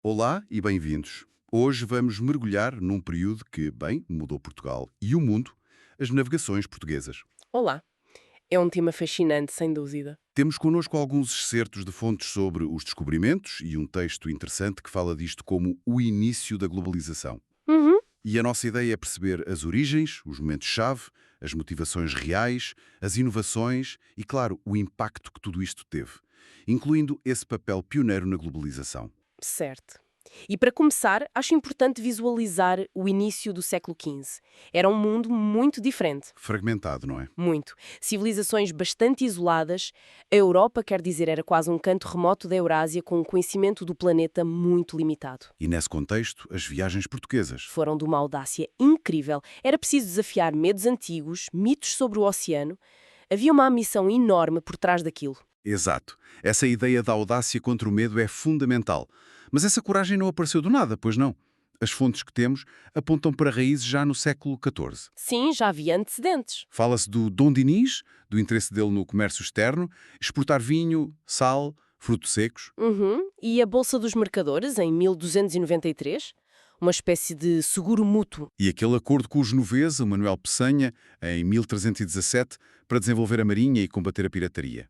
Olá e bem-vindos. Hoje vamos mergulhar num período que, bem, mudou Portugal e o mundo, as navegações portuguesas. Olá, é um tema fascinante, sem dúvida. Temos connosco alguns excertos de fontes sobre os descobrimentos e um texto interessante que fala disto como o início da globalização. Uhum. E a nossa ideia é perceber as origens, os momentos-chave, as motivações reais, as inovações e, claro, o impacto que tudo isto teve, incluindo esse papel pioneiro na globalização. Certo. E para começar, acho importante visualizar o início do século XV. Era um mundo muito diferente. Fragmentado, não é? Muito. Civilizações bastante isoladas. A Europa, quer dizer, era quase um canto remoto da Eurásia com um conhecimento do planeta muito limitado. E nesse contexto, as viagens portuguesas. Foram de uma audácia incrível. Era preciso desafiar medos antigos, mitos sobre o oceano. Havia uma missão enorme por trás daquilo. Exato. Essa ideia da audácia contra o medo é fundamental. Mas essa coragem não apareceu do nada, pois não? As fontes que temos apontam para raízes já no século XIV. Sim, já havia antecedentes. Fala-se do Dom Dinis, do interesse dele no comércio externo, exportar vinho, sal, frutos secos. Uhum. E a Bolsa dos Mercadores, em 1293, uma espécie de seguro mútuo. E aquele acordo com o genovês, o Manuel Peçanha, em 1317, para desenvolver a marinha e combater a pirataria.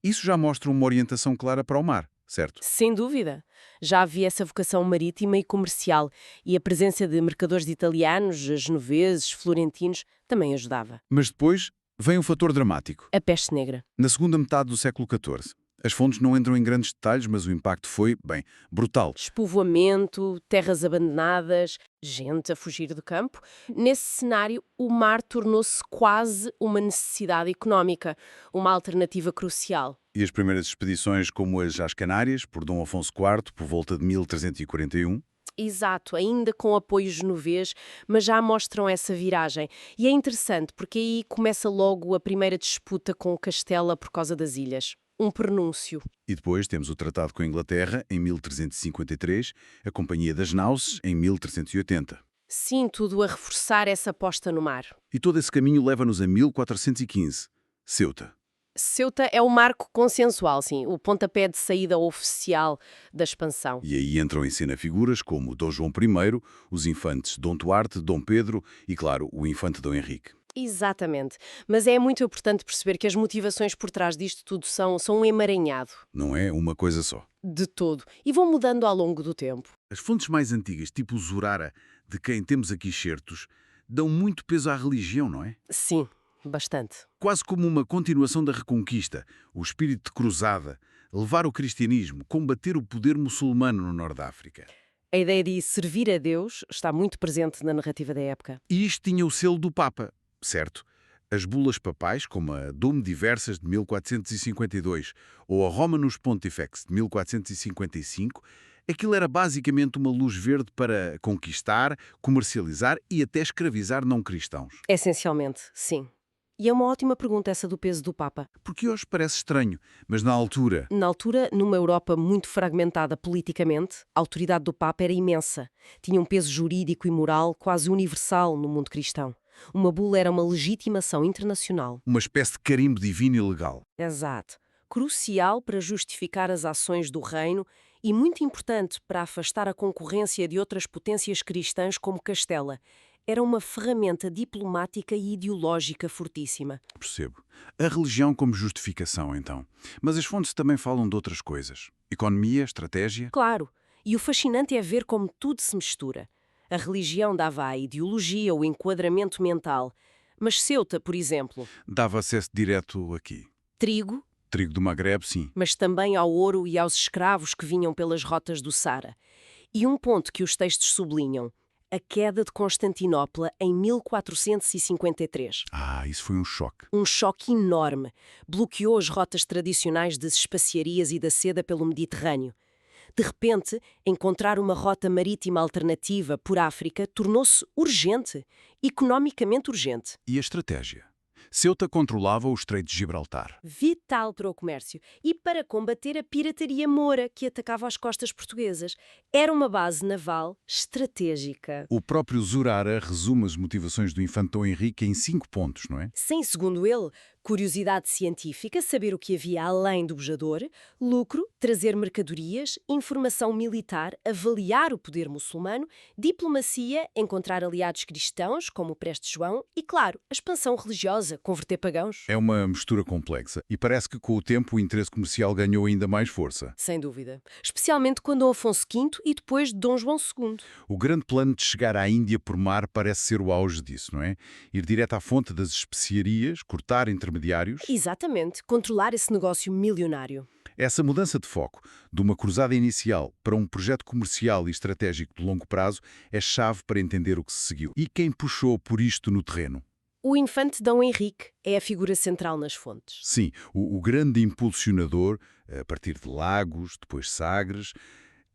Isso já mostra uma orientação clara para o mar, certo? Sem dúvida. Já havia essa vocação marítima e comercial, e a presença de mercadores italianos, genoveses, florentinos, também ajudava. Mas depois vem um fator dramático. A peste negra. Na segunda metade do século XIV. As fontes não entram em grandes detalhes, mas o impacto foi, bem, brutal. Despovoamento, terras abandonadas, gente a fugir do campo. Nesse cenário, o mar tornou-se quase uma necessidade económica, uma alternativa crucial. E as primeiras expedições, como as às Canárias, por Dom Afonso IV, por volta de 1341, Exato, ainda com apoio genovês, mas já mostram essa viragem. E é interessante porque aí começa logo a primeira disputa com Castela por causa das ilhas. Um prenúncio. e depois temos o Tratado com a Inglaterra, em 1353, a Companhia das Naus, em 1380. Sim, tudo a reforçar essa aposta no mar. E todo esse caminho leva-nos a 1415, Ceuta. Ceuta é o marco consensual, sim, o pontapé de saída oficial da expansão. E aí entram em cena figuras como Dom João I, os infantes Dom Duarte, Dom Pedro e, claro, o infante Dom Henrique. Exatamente. Mas é muito importante perceber que as motivações por trás disto tudo são um emaranhado. Não é uma coisa só. De todo. E vão mudando ao longo do tempo. As fontes mais antigas, tipo o Zurara, de quem temos aqui certos, dão muito peso à religião, não é? Sim, bastante. Quase como uma continuação da Reconquista, o espírito de cruzada, levar o cristianismo, combater o poder muçulmano no Norte da África. A ideia de servir a Deus está muito presente na narrativa da época. E isto tinha o selo do Papa, certo? As bulas papais, como a Dom Diversas de 1452 ou a Romanus Pontifex de 1455, aquilo era basicamente uma luz verde para conquistar, comercializar e até escravizar não cristãos. Essencialmente, sim. E é uma ótima pergunta essa do peso do Papa. Porque hoje parece estranho, mas na altura, Na altura, numa Europa muito fragmentada politicamente, a autoridade do Papa era imensa. Tinha um peso jurídico e moral quase universal no mundo cristão. Uma bula era uma legitimação internacional. uma espécie de carimbo divino e legal. Exato. Crucial para justificar as ações do reino e muito importante para afastar a concorrência de outras potências cristãs como Castela. Era uma ferramenta diplomática e ideológica fortíssima. Percebo. A religião como justificação, então. Mas as fontes também falam de outras coisas. Economia, estratégia. Claro, e o fascinante é ver como tudo se mistura. A religião dava à ideologia o enquadramento mental. Mas Ceuta, por exemplo, Dava acesso direto aqui. trigo, Trigo do Magrebe, sim. mas também ao ouro e aos escravos que vinham pelas rotas do Sara. E um ponto que os textos sublinham: a queda de Constantinopla em 1453. Isso foi um choque. Um choque enorme. Bloqueou as rotas tradicionais das especiarias e da seda pelo Mediterrâneo. De repente, encontrar uma rota marítima alternativa por África tornou-se urgente, economicamente urgente. E a estratégia? Ceuta controlava o Estreito de Gibraltar. Vital para o comércio e para combater a pirataria moura que atacava as costas portuguesas. Era uma base naval estratégica. O próprio Zurara resume as motivações do infante Dom Henrique em 5 pontos, não é? Sem, segundo ele, Curiosidade científica, saber o que havia além do bujador, lucro, trazer mercadorias, informação militar, avaliar o poder muçulmano, diplomacia, encontrar aliados cristãos, como o Preste João, e, claro, a expansão religiosa, converter pagãos. É uma mistura complexa e parece que com o tempo o interesse comercial ganhou ainda mais força. Sem dúvida. Especialmente quando Dom Afonso V e depois Dom João II. O grande plano de chegar à Índia por mar parece ser o auge disso, não é? Ir direto à fonte das especiarias, cortar intermediários. Exatamente, controlar esse negócio milionário. Essa mudança de foco, de uma cruzada inicial para um projeto comercial e estratégico de longo prazo, é chave para entender o que se seguiu. E quem puxou por isto no terreno? O infante Dom Henrique é a figura central nas fontes. Sim, o grande impulsionador, a partir de Lagos, depois Sagres,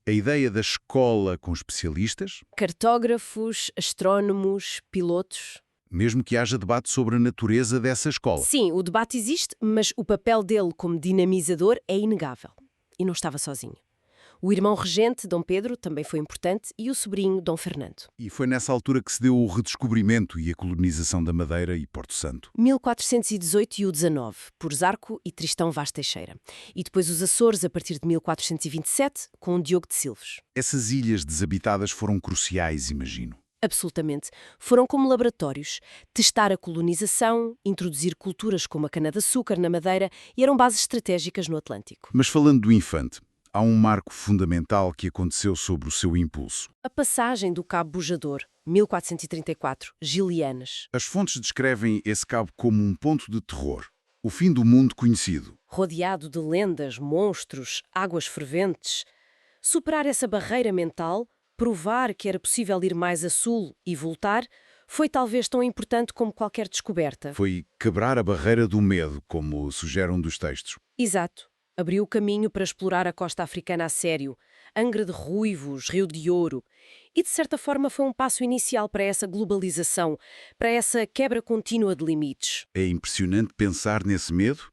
a ideia da escola com especialistas, Cartógrafos, astrónomos, pilotos. mesmo que haja debate sobre a natureza dessa escola. Sim, o debate existe, mas o papel dele como dinamizador é inegável. E não estava sozinho. O irmão regente, Dom Pedro, também foi importante, e o sobrinho, Dom Fernando. E foi nessa altura que se deu o redescobrimento e a colonização da Madeira e Porto Santo. 1418 e o 19, por Zarco e Tristão Vaz Teixeira. E depois os Açores, a partir de 1427, com Diogo de Silves. Essas ilhas desabitadas foram cruciais, imagino. Absolutamente. Foram como laboratórios. Testar a colonização, introduzir culturas como a cana-de-açúcar na Madeira e eram bases estratégicas no Atlântico. Mas falando do infante, há um marco fundamental que aconteceu sobre o seu impulso. A passagem do Cabo Bujador, 1434, Gilianas. As fontes descrevem esse cabo como um ponto de terror, o fim do mundo conhecido. Rodeado de lendas, monstros, águas ferventes. Superar essa barreira mental, provar que era possível ir mais a sul e voltar, foi talvez tão importante como qualquer descoberta. Foi quebrar a barreira do medo, como sugere um dos textos. Exato. Abriu o caminho para explorar a costa africana a sério, Angra de Ruivos, Rio de Ouro. E, de certa forma, foi um passo inicial para essa globalização, para essa quebra contínua de limites. É impressionante pensar nesse medo.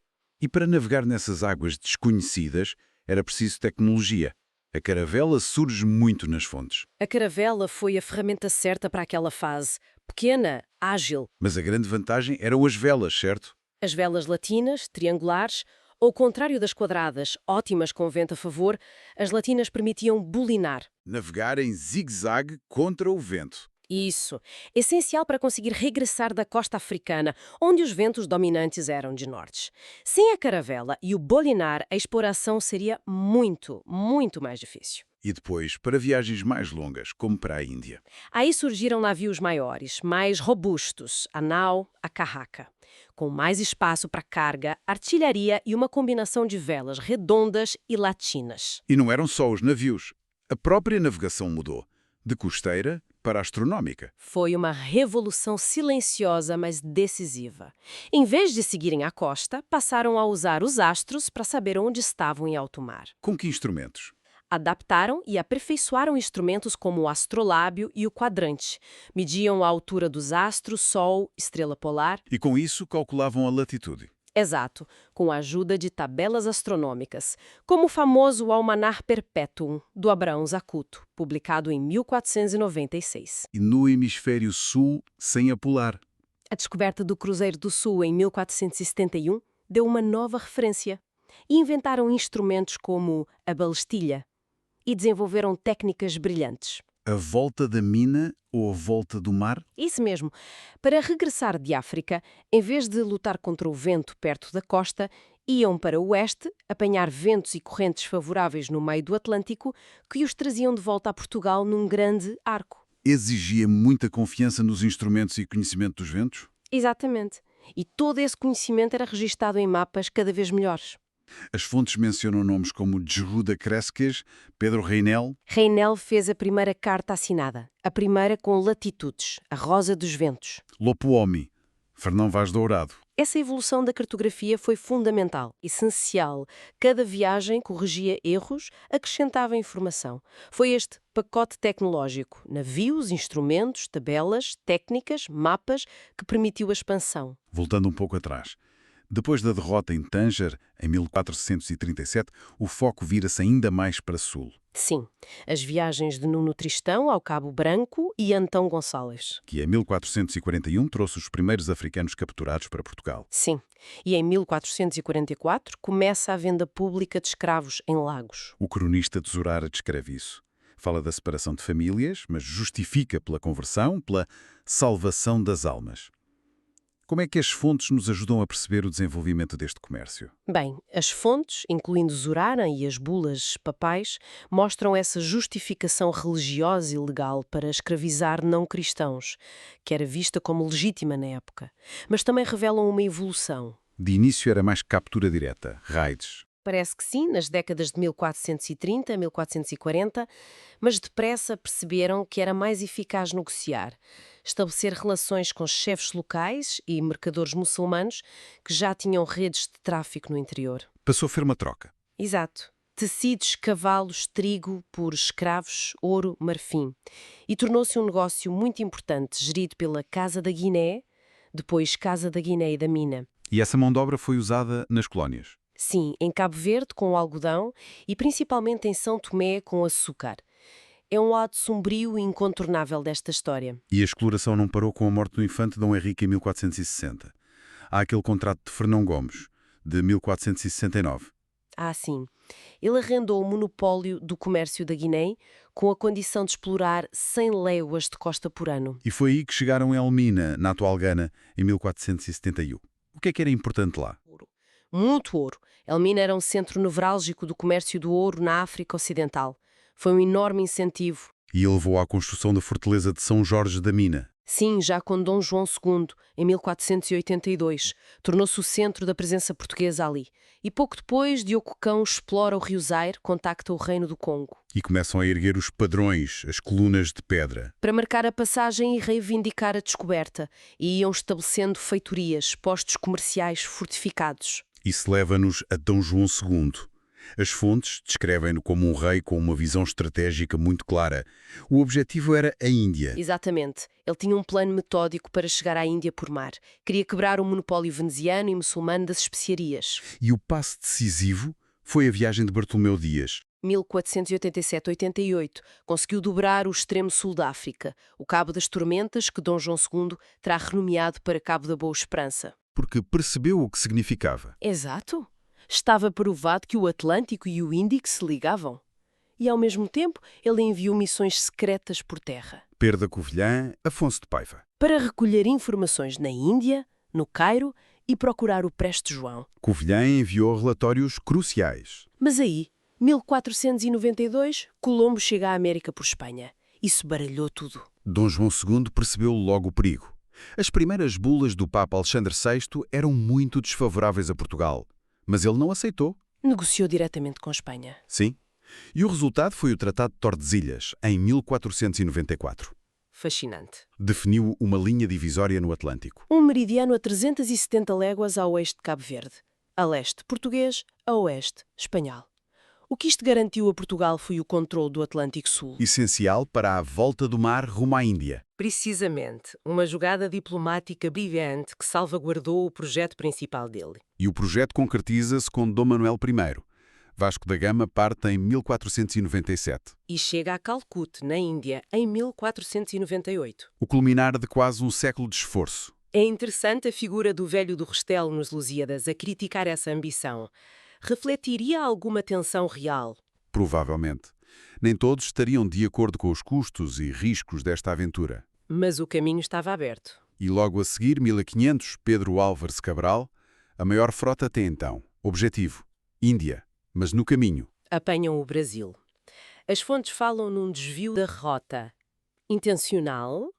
E para navegar nessas águas desconhecidas, era preciso tecnologia. A caravela surge muito nas fontes. A caravela foi a ferramenta certa para aquela fase. Pequena, ágil. Mas a grande vantagem eram as velas, certo? As velas latinas, triangulares, ao contrário das quadradas, ótimas com vento a favor, as latinas permitiam bulinar. Navegar em zigue-zague contra o vento. Isso. Essencial para conseguir regressar da costa africana, onde os ventos dominantes eram de norte. Sem a caravela e o bolinar, a exploração seria muito, muito mais difícil. E depois, para viagens mais longas, como para a Índia. Aí surgiram navios maiores, mais robustos, a nau, a carraca, com mais espaço para carga, artilharia e uma combinação de velas redondas e latinas. E não eram só os navios. A própria navegação mudou, de costeira para astronómica. Foi uma revolução silenciosa, mas decisiva. Em vez de seguirem a costa, passaram a usar os astros para saber onde estavam em alto mar. Com que instrumentos? Adaptaram e aperfeiçoaram instrumentos como o astrolábio e o quadrante. Mediam a altura dos astros, Sol, estrela polar. E com isso calculavam a latitude. Exato, com a ajuda de tabelas astronômicas, como o famoso Almanar Perpetuum, do Abraão Zacuto, publicado em 1496. E no hemisfério sul, sem a polar. A descoberta do Cruzeiro do Sul em 1471 deu uma nova referência. E inventaram instrumentos como a balestilha e desenvolveram técnicas brilhantes. A volta da mina ou a volta do mar? Isso mesmo. Para regressar de África, em vez de lutar contra o vento perto da costa, iam para o oeste, apanhar ventos e correntes favoráveis no meio do Atlântico, que os traziam de volta a Portugal num grande arco. Exigia muita confiança nos instrumentos e conhecimento dos ventos? Exatamente. E todo esse conhecimento era registado em mapas cada vez melhores. As fontes mencionam nomes como Jehuda Cresques, Pedro Reinel. Reinel fez a primeira carta assinada, a primeira com latitudes, a Rosa dos Ventos. Lopuomi, Fernão Vaz Dourado. Essa evolução da cartografia foi fundamental, essencial. Cada viagem corrigia erros, acrescentava informação. Foi este pacote tecnológico, navios, instrumentos, tabelas, técnicas, mapas, que permitiu a expansão. Voltando um pouco atrás, Depois da derrota em Tânger, em 1437, o foco vira-se ainda mais para sul, Sim, as viagens de Nuno Tristão ao Cabo Branco e Antão Gonçalves. que em 1441 trouxe os primeiros africanos capturados para Portugal. Sim, e em 1444 começa a venda pública de escravos em Lagos. O cronista Tesourara descreve isso. Fala da separação de famílias, mas justifica pela conversão, pela salvação das almas. Como é que as fontes nos ajudam a perceber o desenvolvimento deste comércio? Bem, as fontes, incluindo Zurara e as bulas papais, mostram essa justificação religiosa e legal para escravizar não cristãos, que era vista como legítima na época, mas também revelam uma evolução. De início era mais captura direta, raids. Parece que sim, nas décadas de 1430 a 1440, mas depressa perceberam que era mais eficaz negociar, estabelecer relações com chefes locais e mercadores muçulmanos que já tinham redes de tráfico no interior. Passou a ser uma troca. Exato. Tecidos, cavalos, trigo por escravos, ouro, marfim. E tornou-se um negócio muito importante, gerido pela Casa da Guiné, depois Casa da Guiné e da Mina. E essa mão de obra foi usada nas colónias. Sim, em Cabo Verde com o algodão e principalmente em São Tomé com açúcar. É um lado sombrio e incontornável desta história. E a exploração não parou com a morte do infante Dom Henrique em 1460. Há aquele contrato de Fernão Gomes, de 1469. Ah, sim. Ele arrendou o monopólio do comércio da Guiné com a condição de explorar 100 léguas de costa por ano. E foi aí que chegaram a Elmina, na atual Gana, em 1471. O que era importante lá? Muito ouro. Elmina era um centro nevrálgico do comércio do ouro na África Ocidental. Foi um enorme incentivo. E ele levou à construção da fortaleza de São Jorge da Mina. Sim, já com Dom João II, em 1482, tornou-se o centro da presença portuguesa ali. E pouco depois, Diogo Cão explora o rio Zaire, contacta o Reino do Congo. E começam a erguer os padrões, as colunas de pedra. Para marcar a passagem e reivindicar a descoberta, e iam estabelecendo feitorias, postos comerciais fortificados. Isso leva-nos a Dom João II. As fontes descrevem-no como um rei com uma visão estratégica muito clara. O objetivo era a Índia. Exatamente. Ele tinha um plano metódico para chegar à Índia por mar. Queria quebrar o monopólio veneziano e muçulmano das especiarias. E o passo decisivo foi a viagem de Bartolomeu Dias. 1487-88, conseguiu dobrar o extremo sul da África, o Cabo das Tormentas, que Dom João II terá renomeado para Cabo da Boa Esperança. Porque percebeu o que significava. Exato. Estava provado que o Atlântico e o Índico se ligavam. E, ao mesmo tempo, ele enviou missões secretas por terra. Pedro da Covilhã, Afonso de Paiva. Para recolher informações na Índia, no Cairo e procurar o Preste João. Covilhã enviou relatórios cruciais. Mas aí, 1492, Colombo chega à América por Espanha. Isso baralhou tudo. Dom João II percebeu logo o perigo. As primeiras bulas do Papa Alexandre VI eram muito desfavoráveis a Portugal, mas ele não aceitou. Negociou diretamente com Espanha. Sim. E o resultado foi o Tratado de Tordesilhas, em 1494. Fascinante. Definiu uma linha divisória no Atlântico. Um meridiano a 370 léguas a oeste de Cabo Verde. A leste, português, a oeste, espanhol. O que isto garantiu a Portugal foi o controle do Atlântico Sul. Essencial para a volta do mar rumo à Índia. Precisamente, uma jogada diplomática brilhante que salvaguardou o projeto principal dele. E o projeto concretiza-se com Dom Manuel I. Vasco da Gama parte em 1497. E chega a Calcute, na Índia, em 1498. O culminar de quase um século de esforço. É interessante a figura do velho do Restelo nos Lusíadas a criticar essa ambição. Refletiria alguma tensão real? Provavelmente. Nem todos estariam de acordo com os custos e riscos desta aventura. Mas o caminho estava aberto. E logo a seguir, 1500, Pedro Álvares Cabral, a maior frota até então. Objetivo: Índia. Mas no caminho. Apanham o Brasil. As fontes falam num desvio da rota. Intencional?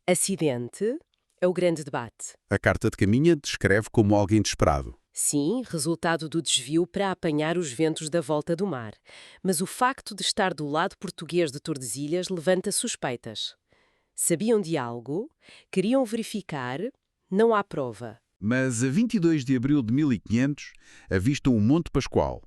Acidente? É o grande debate. A carta de caminha descreve como algo inesperado. Sim, resultado do desvio para apanhar os ventos da volta do mar. Mas o facto de estar do lado português de Tordesilhas levanta suspeitas. Sabiam de algo? Queriam verificar? Não há prova. Mas a 22 de abril de 1500, avistam o Monte Pascoal.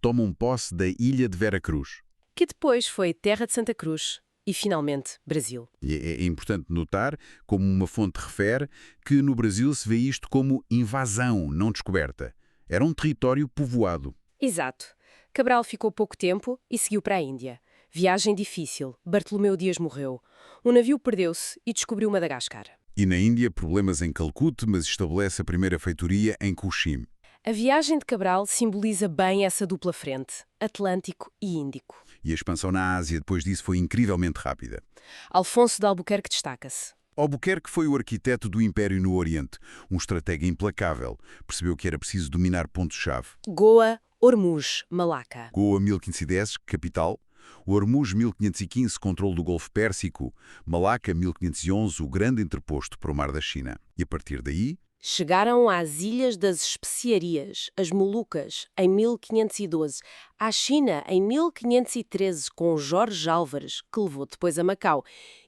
Tomam posse da ilha de Vera Cruz. Que depois foi terra de Santa Cruz. E, finalmente, Brasil. E é importante notar, como uma fonte refere, que no Brasil se vê isto como invasão, não descoberta. Era um território povoado. Exato. Cabral ficou pouco tempo e seguiu para a Índia. Viagem difícil. Bartolomeu Dias morreu. O navio perdeu-se e descobriu Madagascar. E na Índia, problemas em Calcute, mas estabelece a primeira feitoria em Cochin. A viagem de Cabral simboliza bem essa dupla frente, Atlântico e Índico. E a expansão na Ásia depois disso foi incrivelmente rápida. Alfonso de Albuquerque destaca-se. Albuquerque foi o arquiteto do Império no Oriente, um estratega implacável. Percebeu que era preciso dominar pontos-chave. Goa, Hormuz, Malaca. Goa 1510, capital. Hormuz 1515, controle do Golfo Pérsico. Malaca 1511, o grande interposto para o Mar da China. E a partir daí, Chegaram às Ilhas das Especiarias, as Molucas, em 1512, à China em 1513 com Jorge Álvares, que levou depois a Macau,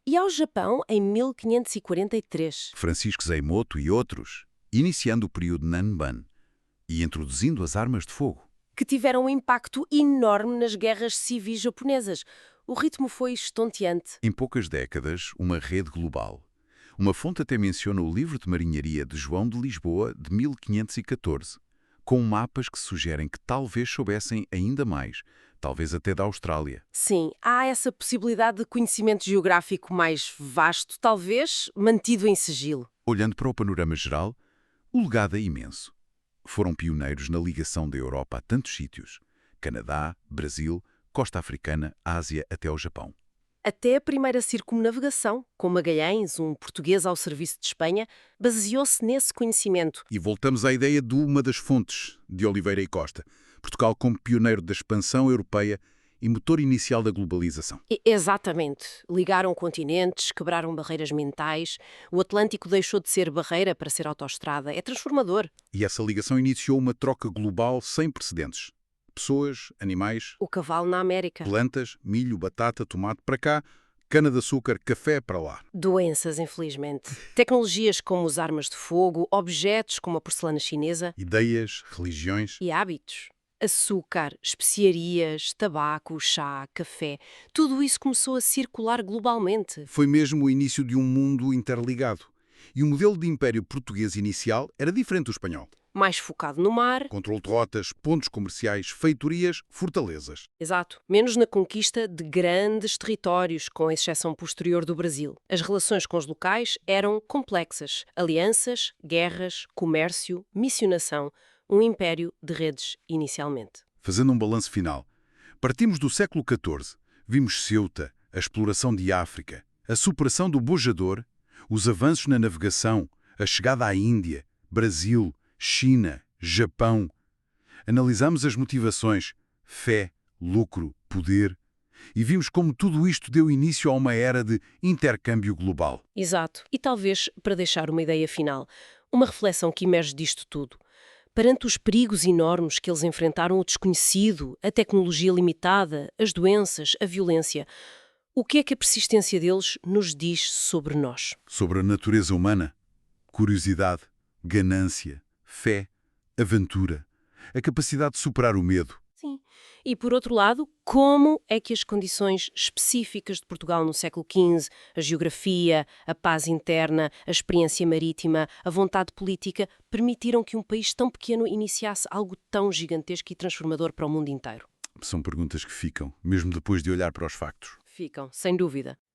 e ao Japão em 1543. Francisco Zeimoto e outros, iniciando o período Nanban e introduzindo as armas de fogo. Que tiveram um impacto enorme nas guerras civis japonesas. O ritmo foi estonteante. Em poucas décadas, uma rede global. Uma fonte até menciona o livro de marinharia de João de Lisboa, de 1514, com mapas que sugerem que talvez soubessem ainda mais, talvez até da Austrália. Sim, há essa possibilidade de conhecimento geográfico mais vasto, talvez mantido em sigilo. Olhando para o panorama geral, o legado é imenso. Foram pioneiros na ligação da Europa a tantos sítios: Canadá, Brasil, costa africana, Ásia até ao Japão. Até a primeira circunnavegação, com Magalhães, um português ao serviço de Espanha, baseou-se nesse conhecimento. E voltamos à ideia de uma das fontes, de Oliveira e Costa. Portugal como pioneiro da expansão europeia e motor inicial da globalização. Exatamente. Ligaram continentes, quebraram barreiras mentais. O Atlântico deixou de ser barreira para ser autoestrada. É transformador. E essa ligação iniciou uma troca global sem precedentes. Pessoas, animais, O cavalo na América. plantas, milho, batata, tomate para cá, cana-de-açúcar, café para lá. Doenças, infelizmente. Tecnologias como as armas de fogo, objetos como a porcelana chinesa Ideias, religiões. e hábitos. Açúcar, especiarias, tabaco, chá, café. Tudo isso começou a circular globalmente. Foi mesmo o início de um mundo interligado. E o modelo de império português inicial era diferente do espanhol. Mais focado no mar. Controle de rotas, pontos comerciais, feitorias, fortalezas. Exato. Menos na conquista de grandes territórios, com exceção posterior do Brasil. As relações com os locais eram complexas. Alianças, guerras, comércio, missionação. Um império de redes, inicialmente. Fazendo um balanço final, partimos do século XIV. Vimos Ceuta, a exploração de África, a superação do bojador, os avanços na navegação, a chegada à Índia, Brasil, China, Japão. Analisamos as motivações, fé, lucro, poder, e vimos como tudo isto deu início a uma era de intercâmbio global. Exato. E talvez, para deixar uma ideia final, uma reflexão que emerge disto tudo. Perante os perigos enormes que eles enfrentaram, o desconhecido, a tecnologia limitada, as doenças, a violência, o que é que a persistência deles nos diz sobre nós? Sobre a natureza humana, curiosidade, ganância, fé, aventura, a capacidade de superar o medo. Sim. E, por outro lado, como é que as condições específicas de Portugal no século XV, a geografia, a paz interna, a experiência marítima, a vontade política, permitiram que um país tão pequeno iniciasse algo tão gigantesco e transformador para o mundo inteiro? São perguntas que ficam, mesmo depois de olhar para os factos. Ficam, sem dúvida.